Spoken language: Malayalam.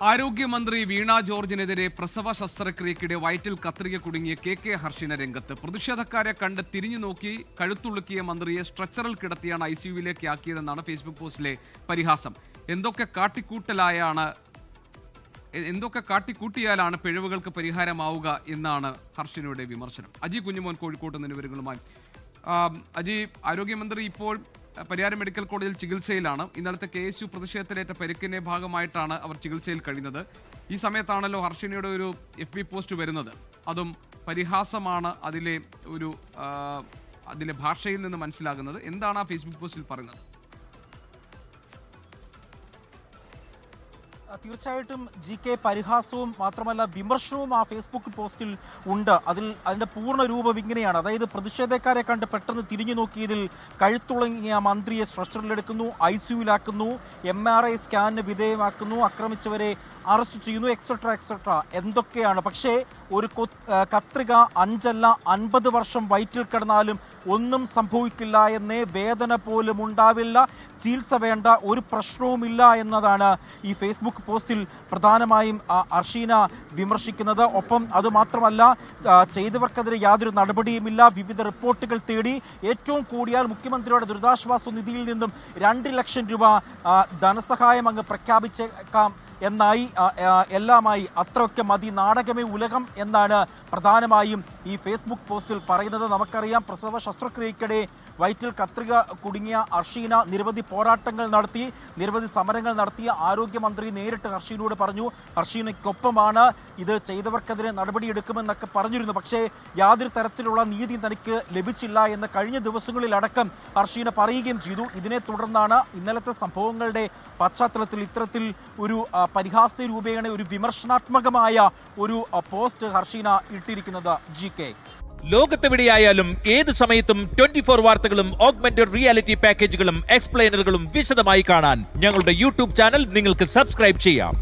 ആരോഗ്യമന്ത്രി വീണ ജോർജിനെതിരെ പ്രസവ ശസ്ത്രക്രിയക്കിടെ വയറ്റിൽ കത്രിക കുടുങ്ങിയ കെ ഹർഷിന രംഗത്ത്. പ്രതിഷേധക്കാരെ കണ്ട് തിരിഞ്ഞു നോക്കി കഴുത്തുളുക്കിയ മന്ത്രിയെ സ്ട്രെച്ചറിൽ കിടത്തിയാണ് ICUവിലേക്ക് ആക്കിയതെന്നാണ് ഫേസ്ബുക്ക് പോസ്റ്റിലെ പരിഹാസം. എന്തൊക്കെ കാട്ടിക്കൂട്ടിയാലാണ് പിഴവുകൾക്ക് പരിഹാരമാവുക എന്നാണ് ഹർഷിനയുടെ വിമർശനം. അജി കുഞ്ഞുമോൻ കോഴിക്കോട്ട് നിന്ന് വിവരങ്ങളുമായി. അജി, ആരോഗ്യമന്ത്രി ഇപ്പോൾ പരിയാരം മെഡിക്കൽ കോളേജിൽ ചികിത്സയിലാണ്. ഇന്നലത്തെ KSU പ്രതിഷേധത്തിലേറ്റ പരിക്കിന്റെ ഭാഗമായിട്ടാണ് അവർ ചികിത്സയിൽ കഴിയുന്നത്. ഈ സമയത്താണല്ലോ ഹർഷിനയുടെ ഒരു FB പോസ്റ്റ് വരുന്നത്. അതും പരിഹാസമാണ് അതിലെ ഭാഷയിൽ നിന്ന് മനസ്സിലാകുന്നത്. എന്താണ് ആ ഫേസ്ബുക്ക് പോസ്റ്റിൽ പറയുന്നത്? തീർച്ചയായിട്ടും GK, പരിഹാസവും മാത്രമല്ല വിമർശനവും ആ ഫേസ്ബുക്ക് പോസ്റ്റിൽ ഉണ്ട്. അതിന്റെ പൂർണ്ണ രൂപം ഇങ്ങനെയാണ്. അതായത് പ്രതിഷേധക്കാരെ കണ്ട് പെട്ടെന്ന് തിരിഞ്ഞു നോക്കിയതിൽ കഴുത്തുളങ്ങിയ മന്ത്രിയെ സ്ട്രെച്ചറിലെടുക്കുന്നു, ICUവിലാക്കുന്നു, MRI സ്കാനിന് വിധേയമാക്കുന്നു, ആക്രമിച്ചവരെ അറസ്റ്റ് ചെയ്യുന്നു, എക്സെട്ര എന്തൊക്കെയാണ്. പക്ഷേ ഒരു കത്രിക 5 അല്ല 50 വർഷം വയറ്റിൽ കിടന്നാലും ഒന്നും സംഭവിക്കില്ല എന്നേ, വേദന പോലും ഉണ്ടാവില്ല, ചികിത്സ വേണ്ട, ഒരു പ്രശ്നവുമില്ല എന്നതാണ് ഈ ഫേസ്ബുക്ക് പോസ്റ്റിൽ പ്രധാനമായും ഹർഷീന വിമർശിക്കുന്നത്. ഒപ്പം അതുമാത്രമല്ല, ചെയ്തവർക്കെതിരെ യാതൊരു നടപടിയുമില്ല, വിവിധ റിപ്പോർട്ടുകൾ തേടി ഏറ്റവും കൂടിയാൽ മുഖ്യമന്ത്രിയുടെ ദുരിതാശ്വാസ നിധിയിൽ നിന്നും 2 ലക്ഷം രൂപ ധനസഹായം അങ്ങ് പ്രഖ്യാപിച്ചേക്കാം എന്നായി, എല്ലാമായി അത്രയൊക്കെ മതി, നാടകമേ ഉലകം എന്നാണ് പ്രധാനമായും ഈ ഫേസ്ബുക്ക് പോസ്റ്റിൽ പറയുന്നത്. നമുക്കറിയാം, പ്രസവ ശസ്ത്രക്രിയക്കിടെ വയറ്റിൽ കത്രിക കുടുങ്ങിയ ഹർഷീന നിരവധി പോരാട്ടങ്ങൾ നടത്തി, നിരവധി സമരങ്ങൾ നടത്തിയ ആരോഗ്യമന്ത്രി നേരിട്ട് ഹർഷീനയോട് പറഞ്ഞു ഹർഷീനയ്ക്കൊപ്പമാണ്, ഇത് ചെയ്തവർക്കെതിരെ നടപടിയെടുക്കുമെന്നൊക്കെ പറഞ്ഞിരുന്നു. പക്ഷേ യാതൊരു തരത്തിലുള്ള നീതി തനിക്ക് ലഭിച്ചില്ല എന്ന് കഴിഞ്ഞ ദിവസങ്ങളിലടക്കം ഹർഷീന പറയുകയും ചെയ്തു. ഇതിനെ തുടർന്നാണ് ഇന്നലത്തെ സംഭവങ്ങളുടെ പശ്ചാത്തലത്തിൽ ഇത്തരത്തിൽ ഒരു പരിഹാസ രൂപേണ ഒരു വിമർശനാത്മകമായ ഒരു പോസ്റ്റ് ഹർഷീന ഇട്ടിരിക്കുന്നത്. GK, ലോകത്തെവിടെയായാലും ഏത് സമയത്തും 24 വാർത്തകളും ഓഗ്മെന്റഡ് റിയാലിറ്റി പാക്കേജുകളും എക്സ്പ്ലെയിനറുകളും വിശദമായി കാണാൻ ഞങ്ങളുടെ YouTube ചാനൽ നിങ്ങൾക്ക് സബ്സ്ക്രൈബ് ചെയ്യാം.